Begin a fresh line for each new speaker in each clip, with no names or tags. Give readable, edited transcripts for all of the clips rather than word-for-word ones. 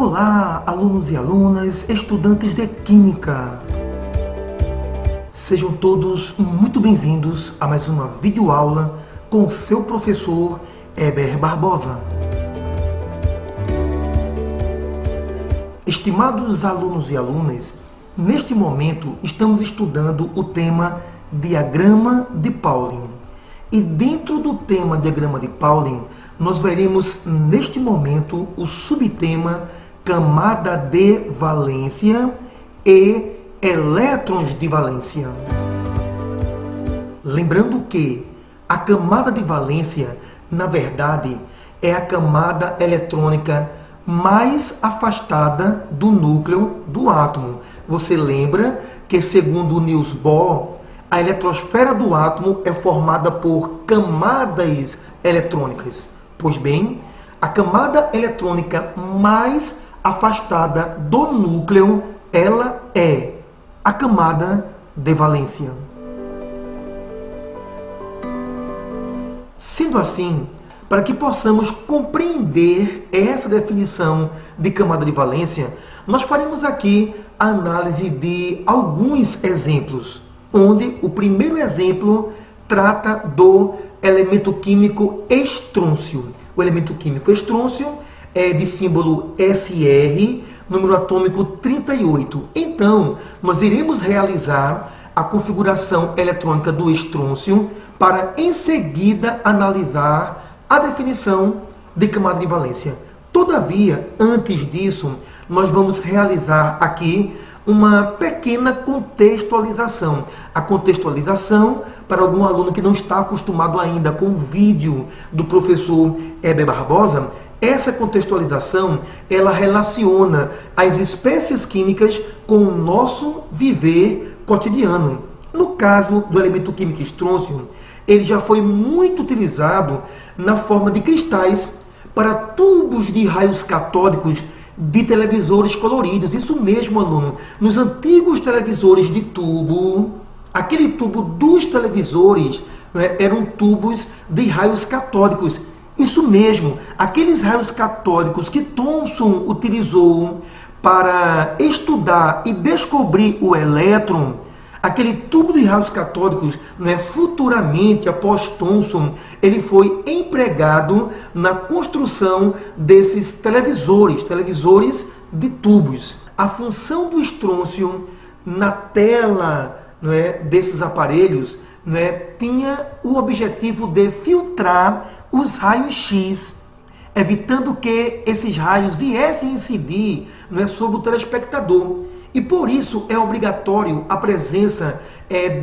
Olá, alunos e alunas, estudantes de Química! Sejam todos muito bem-vindos a mais uma videoaula com seu professor Heber Barbosa. Estimados alunos e alunas, neste momento estamos estudando o tema Diagrama de Pauling. E dentro do tema Diagrama de Pauling, nós veremos neste momento o subtema Camada de Valência e Elétrons de Valência. Lembrando que a camada de valência, na verdade, é a camada eletrônica mais afastada do núcleo do átomo. Você lembra que, segundo Niels Bohr, a eletrosfera do átomo é formada por camadas eletrônicas. Pois bem, a camada eletrônica mais afastada do núcleo, ela é a camada de valência. Sendo assim, para que possamos compreender essa definição de camada de valência, nós faremos aqui a análise de alguns exemplos, onde o primeiro exemplo trata do elemento químico estrôncio. O elemento químico estrôncio é de símbolo SR, número atômico 38. Então, nós iremos realizar a configuração eletrônica do estrôncio para, em seguida, analisar a definição de camada de valência. Todavia, antes disso, nós vamos realizar aqui uma pequena contextualização. A contextualização, para algum aluno que não está acostumado ainda com o vídeo do professor Heber Barbosa, essa contextualização, ela relaciona as espécies químicas com o nosso viver cotidiano. No caso do elemento químico estrôncio, ele já foi muito utilizado na forma de cristais para tubos de raios catódicos de televisores coloridos. Isso mesmo, aluno. Nos antigos televisores de tubo, aquele tubo dos televisores, né, eram tubos de raios catódicos. Isso mesmo, aqueles raios catódicos que Thomson utilizou para estudar e descobrir o elétron, aquele tubo de raios catódicos, né, futuramente, após Thomson, ele foi empregado na construção desses televisores de tubos. A função do estrôncio na tela, né, desses aparelhos, né, tinha o objetivo de filtrar os raios X, evitando que esses raios viessem a incidir, né, sobre o telespectador. E por isso é obrigatório a presença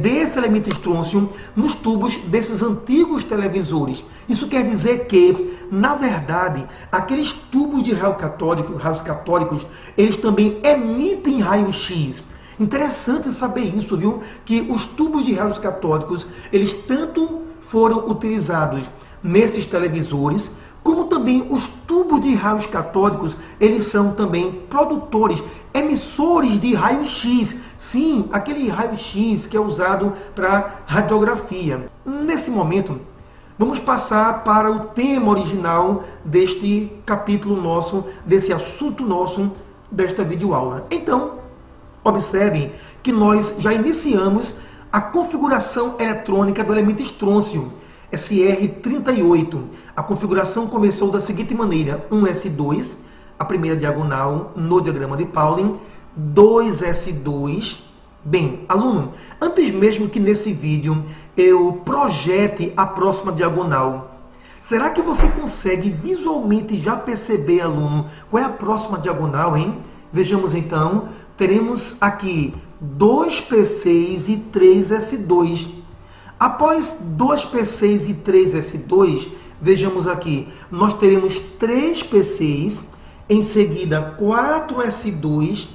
desse elemento estrôncio nos tubos desses antigos televisores. Isso quer dizer que, na verdade, aqueles tubos de raios catódicos, eles também emitem raio X. Interessante saber isso, viu? Que os tubos de raios catódicos, eles tanto foram utilizados nesses televisores, como também os tubos de raios catódicos, eles são também produtores, emissores de raio-x. Sim, aquele raio-x que é usado para radiografia. Nesse momento, vamos passar para o tema original deste capítulo nosso, desse assunto nosso, desta videoaula. Então, observem que nós já iniciamos a configuração eletrônica do elemento estrôncio, SR38. A configuração começou da seguinte maneira: 1s2, a primeira diagonal no diagrama de Pauling, 2s2. Bem, aluno, antes mesmo que nesse vídeo eu projete a próxima diagonal, será que você consegue visualmente já perceber, aluno, qual é a próxima diagonal, hein? Vejamos então, teremos aqui 2p6 e 3s2. Após 2p6 e 3s2, vejamos aqui, nós teremos 3p6, em seguida 4s2,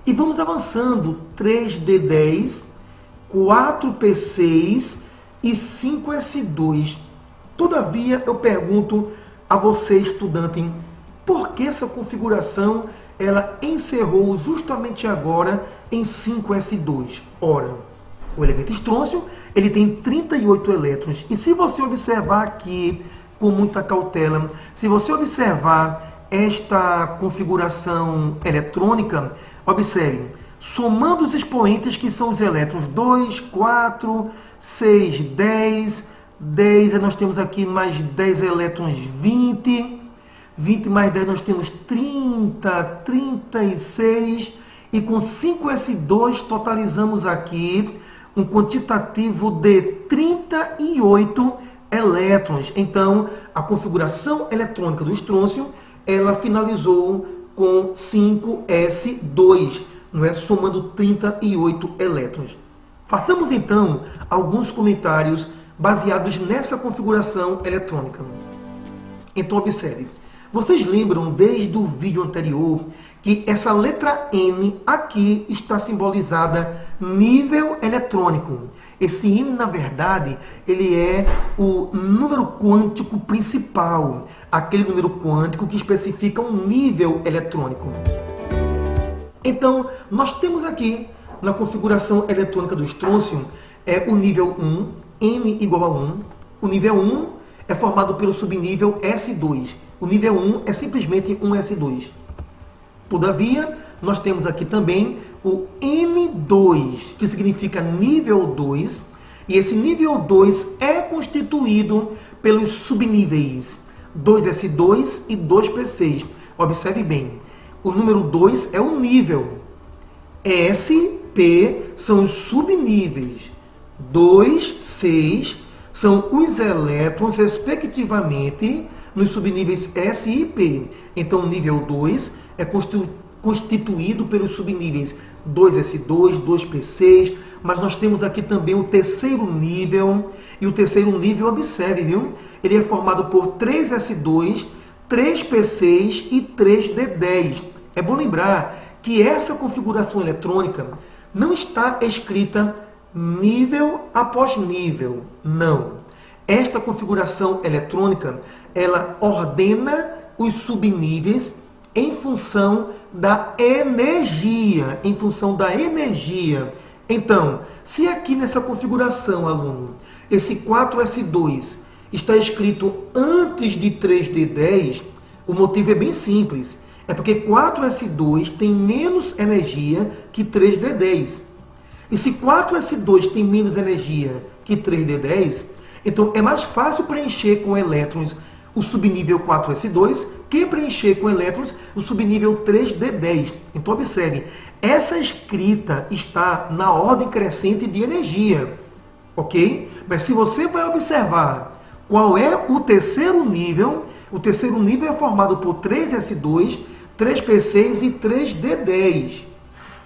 e vamos avançando, 3d10, 4p6 e 5s2. Todavia, eu pergunto a você, estudante, por que essa configuração ela encerrou justamente agora em 5s2? Ora, o elemento estrôncio, ele tem 38 elétrons. E se você observar aqui com muita cautela, se você observar esta configuração eletrônica, observe, somando os expoentes que são os elétrons 2, 4, 6, 10, 10, aí nós temos aqui mais 10 elétrons, 20, 20 mais 10 nós temos 30, 36, e com 5s2 totalizamos aqui um quantitativo de 38 elétrons. Então, a configuração eletrônica do estrôncio, ela finalizou com 5s2, não é? Somando 38 elétrons. Façamos então alguns comentários baseados nessa configuração eletrônica. Então, observe. Vocês lembram desde o vídeo anterior que essa letra N aqui está simbolizada nível eletrônico. Esse N, na verdade, ele é o número quântico principal, aquele número quântico que especifica um nível eletrônico. Então, nós temos aqui na configuração eletrônica do estrôncio o nível 1, N igual a 1. O nível 1 é formado pelo subnível S2. O nível 1 é simplesmente um S2. Todavia, nós temos aqui também o N2, que significa nível 2, e esse nível 2 é constituído pelos subníveis 2S2 e 2P6. Observe bem, o número 2 é o nível, S, P são os subníveis, 2, 6 são os elétrons, respectivamente, nos subníveis S e P. Então, o nível 2 é constituído pelos subníveis 2S2, 2P6, mas nós temos aqui também o terceiro nível, e o terceiro nível, observe, viu? Ele é formado por 3S2, 3P6 e 3D10. É bom lembrar que essa configuração eletrônica não está escrita nível após nível, não. Esta configuração eletrônica, ela ordena os subníveis em função da energia, Então, se aqui nessa configuração, aluno, esse 4S2 está escrito antes de 3D10, o motivo é bem simples. É porque 4S2 tem menos energia que 3D10. E se 4S2 tem menos energia que 3D10, então é mais fácil preencher com elétrons o subnível 4S2 que preencher com elétrons o subnível 3D10. Então observe, essa escrita está na ordem crescente de energia, ok? Mas se você vai observar qual é o terceiro nível é formado por 3S2, 3P6 e 3D10.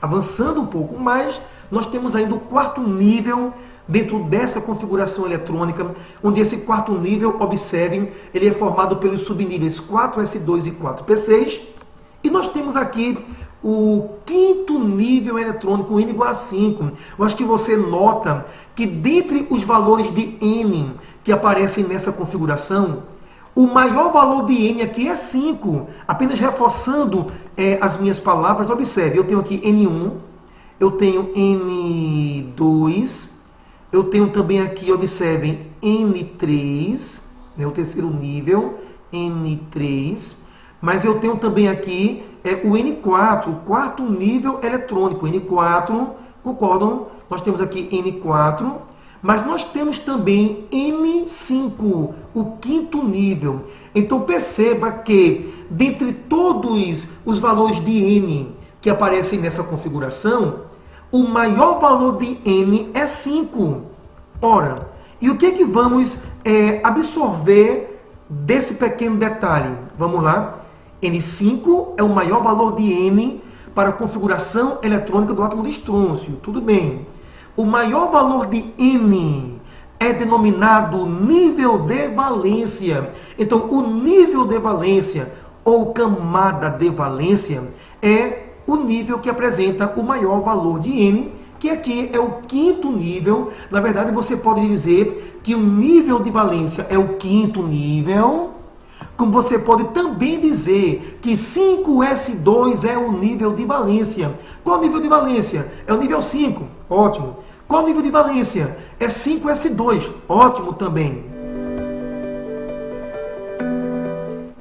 Avançando um pouco mais, nós temos ainda o quarto nível dentro dessa configuração eletrônica, onde esse quarto nível, observem, ele é formado pelos subníveis 4S2 e 4P6, e nós temos aqui o quinto nível eletrônico, N igual a 5. Eu acho que você nota que dentre os valores de N que aparecem nessa configuração, o maior valor de N aqui é 5. Apenas reforçando as minhas palavras, observe, eu tenho aqui N1, eu tenho N2, eu tenho também aqui, observem, N3, né, o terceiro nível, N3, mas eu tenho também aqui o N4, o quarto nível eletrônico, N4, concordam? Nós temos aqui N4, mas nós temos também N5, o quinto nível. Então perceba que, dentre todos os valores de N que aparecem nessa configuração, o maior valor de N é 5. Ora, e o que é que vamos absorver desse pequeno detalhe? Vamos lá. N5 é o maior valor de N para a configuração eletrônica do átomo de estrôncio. Tudo bem. O maior valor de N é denominado nível de valência. Então, o nível de valência ou camada de valência é o nível que apresenta o maior valor de N, que aqui é o quinto nível. Na verdade, você pode dizer que o nível de valência é o quinto nível, como você pode também dizer que 5S2 é o nível de valência. Qual o nível de valência? É o nível 5. Ótimo. Qual o nível de valência? É 5S2. Ótimo também.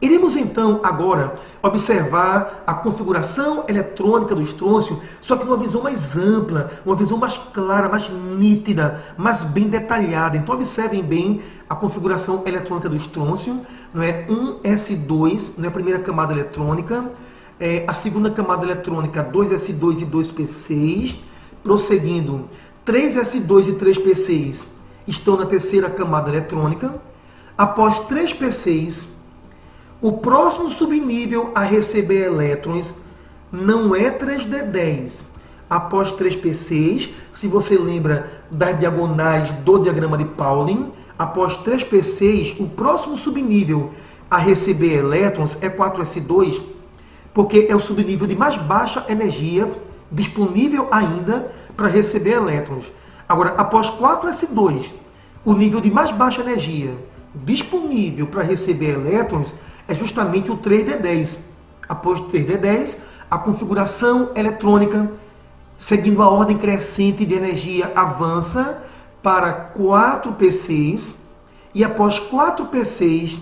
Iremos Iremos então agora observar a configuração eletrônica do estrôncio, só que numa visão mais ampla, uma visão mais clara, mais nítida, mais bem detalhada. Então observem bem a configuração eletrônica do estrôncio, não é? 1s2, não é a primeira camada eletrônica, a segunda camada eletrônica 2s2 e 2p6, prosseguindo 3s2 e 3p6 estão na terceira camada eletrônica. Após 3p6, o próximo subnível a receber elétrons não é 3d10. Após 3p6, se você lembra das diagonais do diagrama de Pauling, após 3p6, o próximo subnível a receber elétrons é 4s2, porque é o subnível de mais baixa energia disponível ainda para receber elétrons. Agora, após 4s2, o nível de mais baixa energia disponível para receber elétrons é justamente o 3d10. Após 3d10, a configuração eletrônica, seguindo a ordem crescente de energia, avança para 4p6, e após 4p6,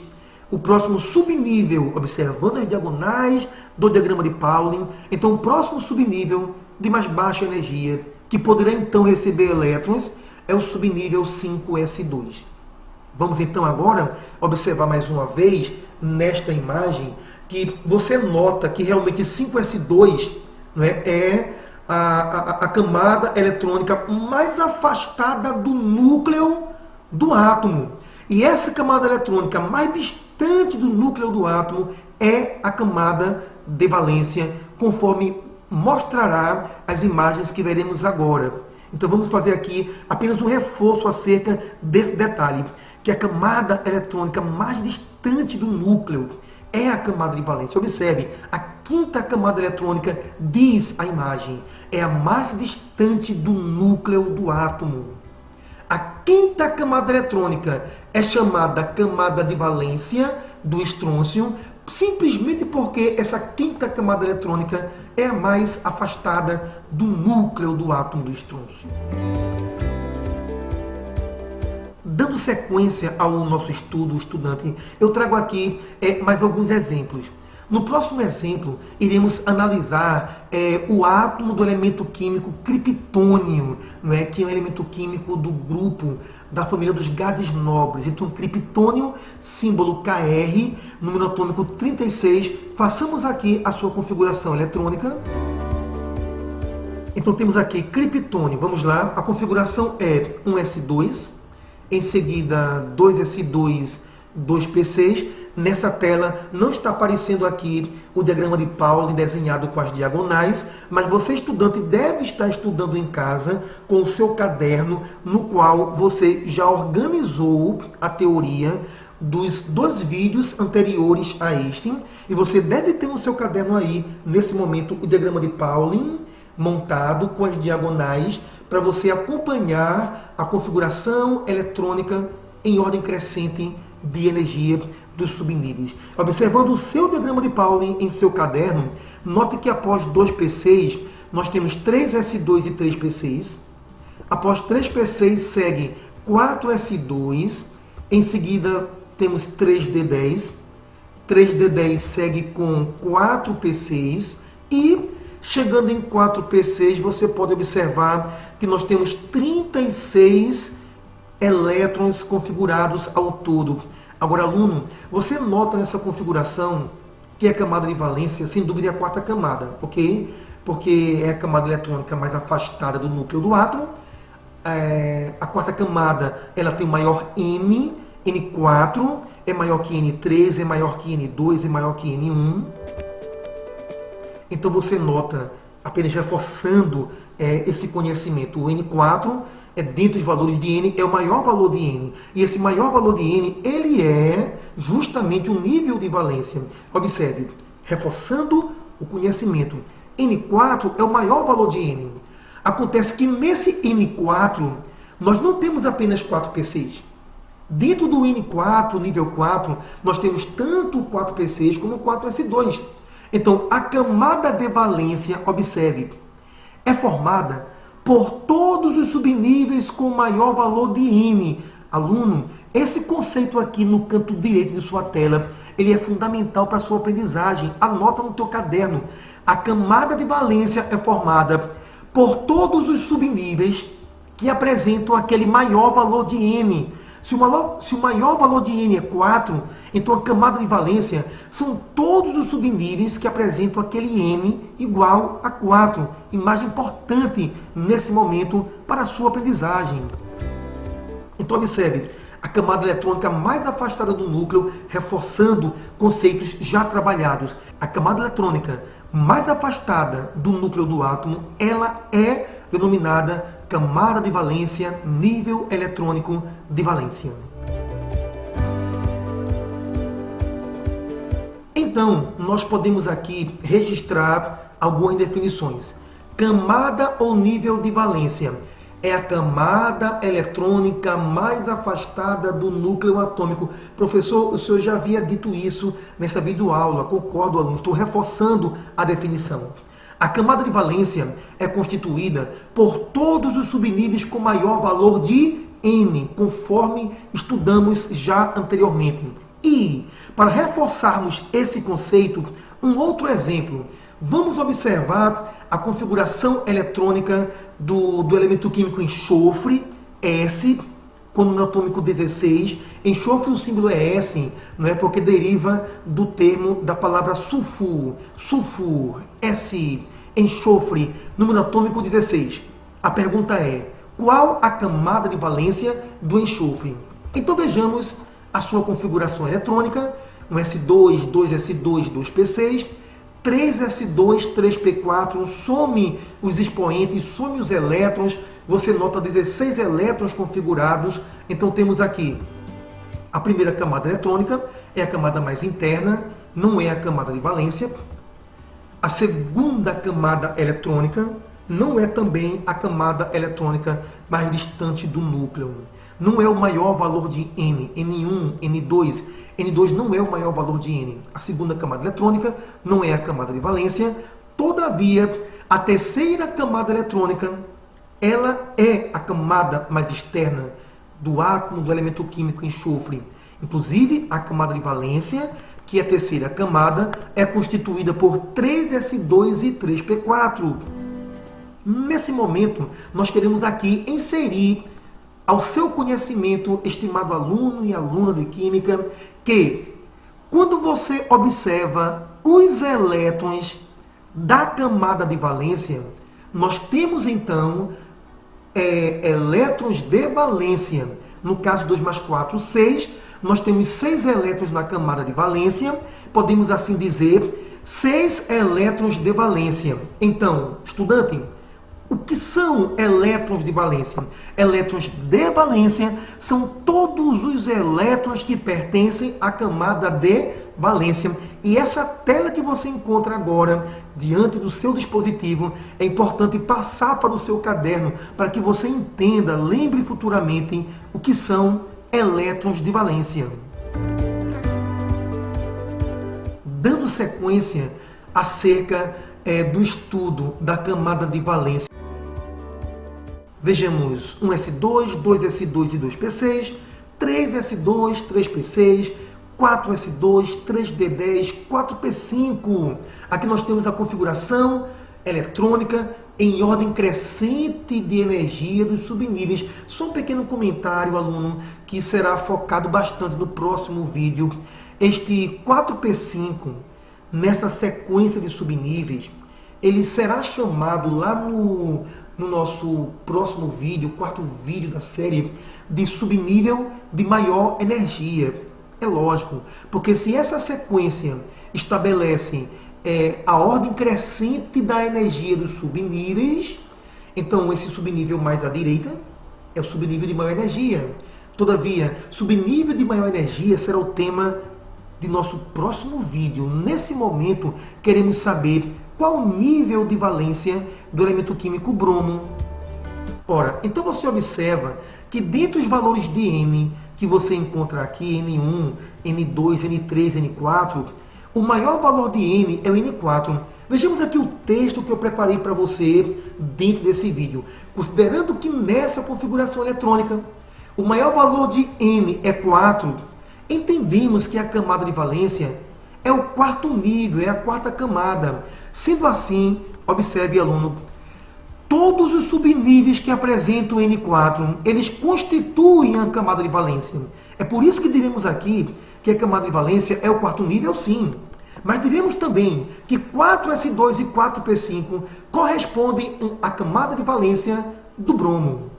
o próximo subnível, observando as diagonais do diagrama de Pauling, então o próximo subnível de mais baixa energia, que poderá então receber elétrons, é o subnível 5s2. Vamos então agora observar mais uma vez nesta imagem que você nota que realmente 5s2, não é a camada eletrônica mais afastada do núcleo do átomo. E essa camada eletrônica mais distante do núcleo do átomo é a camada de valência, conforme mostrará as imagens que veremos agora. Então vamos fazer aqui apenas um reforço acerca desse detalhe, que a camada eletrônica mais distante do núcleo é a camada de valência. Observe, a quinta camada eletrônica, diz a imagem, é a mais distante do núcleo do átomo. A quinta camada eletrônica é chamada camada de valência do estrôncio, simplesmente porque essa quinta camada eletrônica é a mais afastada do núcleo do átomo do estrôncio. Dando sequência ao nosso estudo, estudante, eu trago aqui mais alguns exemplos. No próximo exemplo, iremos analisar o átomo do elemento químico criptônio, não é? Que é um elemento químico do grupo da família dos gases nobres. Então, criptônio, símbolo Kr, número atômico 36. Façamos aqui a sua configuração eletrônica. Então, temos aqui criptônio. Vamos lá. A configuração é 1s2, em seguida 2s2, 2p6. Nessa tela não está aparecendo aqui o diagrama de Pauling desenhado com as diagonais, mas você, estudante, deve estar estudando em casa com o seu caderno, no qual você já organizou a teoria dos dois vídeos anteriores a este, e você deve ter no seu caderno aí, nesse momento, o diagrama de Pauling montado com as diagonais, para você acompanhar a configuração eletrônica em ordem crescente de energia dos subníveis. Observando o seu diagrama de Pauling em seu caderno, note que após 2p6, nós temos 3s2 e 3p6. Após 3p6 segue 4s2, em seguida temos 3d10. 3d10 segue com 4p6 e, chegando em 4p6, você pode observar que nós temos 36 elétrons configurados ao todo. Agora, aluno, você nota nessa configuração que a camada de valência, sem dúvida, é a quarta camada, ok? Porque é a camada eletrônica mais afastada do núcleo do átomo. A quarta camada, ela tem o maior N, N4, é maior que N3, é maior que N2, é maior que N1. Então você nota, apenas reforçando esse conhecimento, o N4 dentro dos valores de N, é o maior valor de N. E esse maior valor de N, ele é justamente o nível de valência. Observe, reforçando o conhecimento, N4 é o maior valor de N. Acontece que nesse N4, nós não temos apenas 4p6. Dentro do N4, nível 4, nós temos tanto o 4p6 como o 4s2. Então, a camada de valência, observe, é formada por todos os subníveis com maior valor de N. Aluno, Esse conceito aqui no canto direito de sua tela, ele é fundamental para a sua aprendizagem. Anota no teu caderno. A camada de valência é formada por todos os subníveis que apresentam aquele maior valor de N. Se o maior valor de N é 4, então a camada de valência são todos os subníveis que apresentam aquele N igual a 4. Imagem importante nesse momento para a sua aprendizagem. Então observe, a camada eletrônica mais afastada do núcleo, reforçando conceitos já trabalhados. A camada eletrônica mais afastada do núcleo do átomo, ela é denominada camada de valência, nível eletrônico de valência. Então, nós podemos aqui registrar algumas definições. Camada ou nível de valência é a camada eletrônica mais afastada do núcleo atômico. Professor, o senhor já havia dito isso nessa videoaula. Concordo, aluno. Estou reforçando a definição. A camada de valência é constituída por todos os subníveis com maior valor de N, conforme estudamos já anteriormente. E, para reforçarmos esse conceito, um outro exemplo. Vamos observar a configuração eletrônica do elemento químico enxofre, S, com o número atômico 16. Enxofre, o símbolo é S, não é, porque deriva do termo da palavra sulfur. Sulfur, S, enxofre, número atômico 16. A pergunta é, qual a camada de valência do enxofre? Então vejamos a sua configuração eletrônica, um S2, 2S2, 2P6, 3S2, 3P4, some os expoentes, some os elétrons, você nota 16 elétrons configurados. Então temos aqui a primeira camada eletrônica, é a camada mais interna, não é a camada de valência. A segunda camada eletrônica não é também a camada eletrônica mais distante do núcleo. Não é o maior valor de N, N1, N2. N2 não é o maior valor de N. A segunda camada eletrônica não é a camada de valência. Todavia, a terceira camada eletrônica, ela é a camada mais externa do átomo, do elemento químico enxofre. Inclusive, a camada de valência, que é a terceira camada, é constituída por 3S2 e 3P4. Nesse momento, nós queremos aqui inserir ao seu conhecimento, estimado aluno e aluna de Química, que quando você observa os elétrons da camada de valência, nós temos então elétrons de valência. No caso 2 mais 4, 6, nós temos 6 elétrons na camada de valência, podemos assim dizer, 6 elétrons de valência. Então, estudante, o que são elétrons de valência? Elétrons de valência são todos os elétrons que pertencem à camada de valência. E essa tela que você encontra agora diante do seu dispositivo é importante passar para o seu caderno para que você entenda, lembre futuramente o que são elétrons de valência. Dando sequência acerca do estudo da camada de valência. Vejamos 1S2, 2S2 e 2P6, 3S2, 3P6, 4S2, 3D10, 4P5. Aqui nós temos a configuração eletrônica em ordem crescente de energia dos subníveis. Só um pequeno comentário, aluno, que será focado bastante no próximo vídeo. Este 4P5, nessa sequência de subníveis, ele será chamado lá no nosso próximo vídeo, quarto vídeo da série, de subnível de maior energia. É lógico, porque se essa sequência estabelece a ordem crescente da energia dos subníveis, então esse subnível mais à direita é o subnível de maior energia. Todavia, subnível de maior energia será o tema de nosso próximo vídeo. Nesse momento, queremos saber qual o nível de valência do elemento químico bromo. Ora, então você observa que dentre os valores de N que você encontra aqui, N1, N2, N3, N4, o maior valor de N é o N4. Vejamos aqui o texto que eu preparei para você dentro desse vídeo. Considerando que nessa configuração eletrônica, o maior valor de N é 4, entendemos que a camada de valência é o quarto nível, é a quarta camada. Sendo assim, observe, aluno, todos os subníveis que apresentam N4, eles constituem a camada de valência. É por isso que diremos aqui que a camada de valência é o quarto nível, sim. Mas diremos também que 4s2 e 4p5 correspondem à camada de valência do bromo.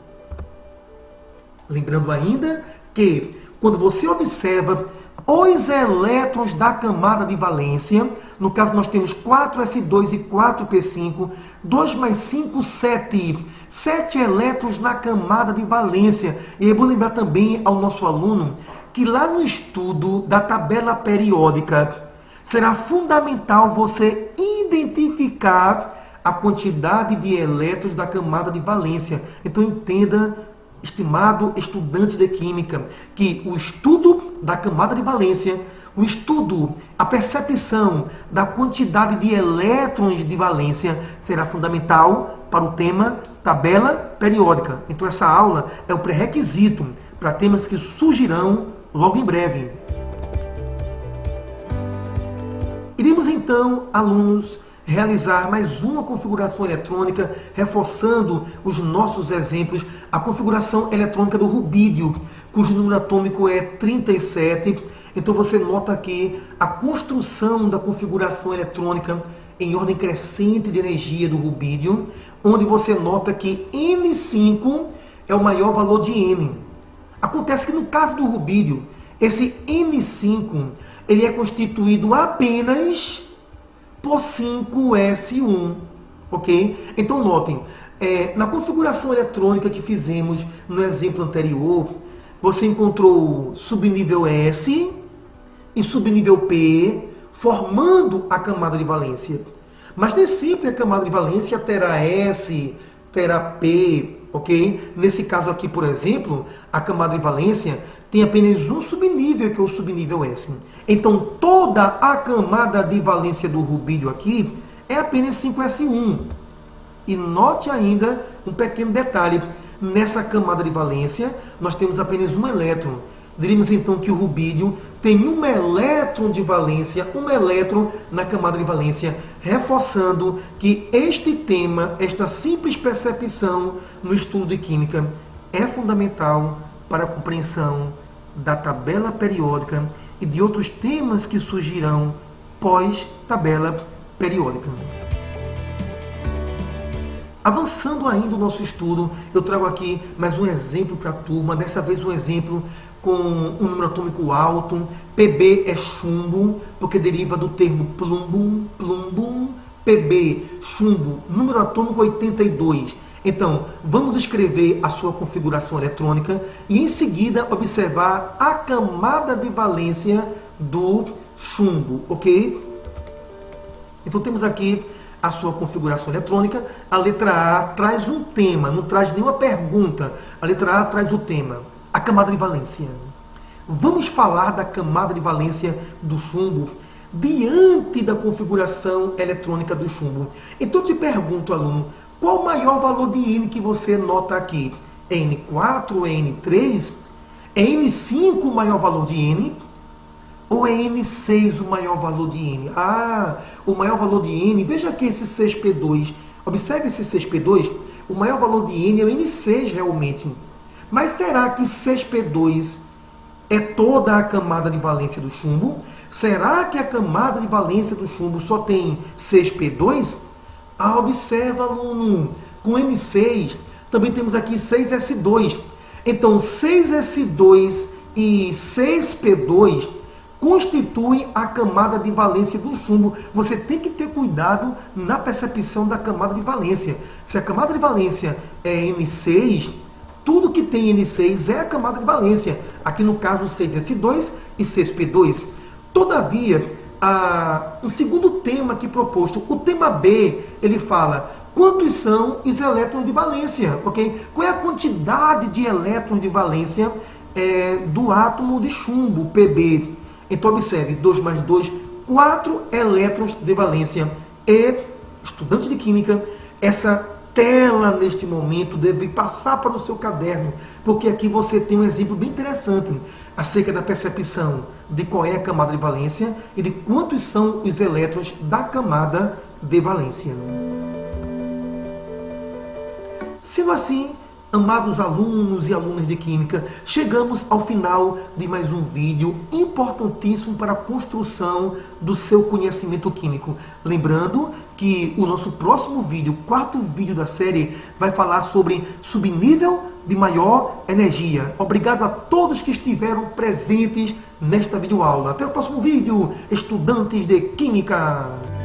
Lembrando ainda que, quando você observa os elétrons da camada de valência, no caso nós temos 4s2 e 4p5, 2 mais 5, 7. 7 elétrons na camada de valência. E é bom lembrar também ao nosso aluno que lá no estudo da tabela periódica, será fundamental você identificar a quantidade de elétrons da camada de valência. Então entenda, estimado estudante de química, que o estudo da camada de valência, o estudo, a percepção da quantidade de elétrons de valência será fundamental para o tema tabela periódica. Então essa aula é um pré-requisito para temas que surgirão logo em breve. Iremos então, alunos, realizar mais uma configuração eletrônica, reforçando os nossos exemplos, a configuração eletrônica do rubídio, cujo número atômico é 37. Então você nota aqui a construção da configuração eletrônica em ordem crescente de energia do rubídio, onde você nota que N5 é o maior valor de N. Acontece que no caso do rubídio, esse N5 ele é constituído apenas por 5s1, ok? Então notem, na configuração eletrônica que fizemos no exemplo anterior, você encontrou subnível S e subnível P formando a camada de valência. Mas nem sempre a camada de valência terá S, terá P, ok? Nesse caso aqui, por exemplo, a camada de valência tem apenas um subnível, que é o subnível S. Então, toda a camada de valência do rubídio aqui é apenas 5s1. E note ainda um pequeno detalhe. Nessa camada de valência, nós temos apenas um elétron. Diríamos então que o rubídio tem um elétron de valência, um elétron na camada de valência, reforçando que este tema, esta simples percepção no estudo de química é fundamental para a compreensão da tabela periódica e de outros temas que surgirão pós-tabela periódica. Avançando ainda o nosso estudo, eu trago aqui mais um exemplo para a turma, dessa vez um exemplo com um número atômico alto. Pb é chumbo, porque deriva do termo plumbum, plumbum. Pb, chumbo, número atômico 82. Então, vamos escrever a sua configuração eletrônica e em seguida observar a camada de valência do chumbo, ok? Então temos aqui a sua configuração eletrônica. A letra A traz um tema, não traz nenhuma pergunta. A letra A traz o tema, a camada de valência. Vamos falar da camada de valência do chumbo diante da configuração eletrônica do chumbo. Então eu te pergunto, aluno, qual o maior valor de N que você nota aqui? É N4, é N3? É N5 o maior valor de N? Ou é N6 o maior valor de N? Ah, o maior valor de N, veja aqui esse 6P2. Observe esse 6P2, o maior valor de N é o N6 realmente. Mas será que 6P2 é toda a camada de valência do chumbo? Será que a camada de valência do chumbo só tem 6P2? Ah, observa, aluno, com N6 também temos aqui 6S2. Então, 6S2 e 6P2 constituem a camada de valência do chumbo. Você tem que ter cuidado na percepção da camada de valência. Se a camada de valência é N6, tudo que tem N6 é a camada de valência. Aqui no caso, 6S2 e 6P2. Todavia, um segundo tema aqui proposto, o tema B, ele fala quantos são os elétrons de valência, ok? Qual é a quantidade de elétrons de valência do átomo de chumbo, Pb? Então, observe, 2 mais 2, 4 elétrons de valência. E, estudante de química, essa tela neste momento deve passar para o seu caderno, porque aqui você tem um exemplo bem interessante acerca da percepção de qual é a camada de valência e de quantos são os elétrons da camada de valência. Sendo assim, amados alunos e alunas de Química, chegamos ao final de mais um vídeo importantíssimo para a construção do seu conhecimento químico. Lembrando que o nosso próximo vídeo, quarto vídeo da série, vai falar sobre subnível de maior energia. Obrigado a todos que estiveram presentes nesta videoaula. Até o próximo vídeo, estudantes de Química!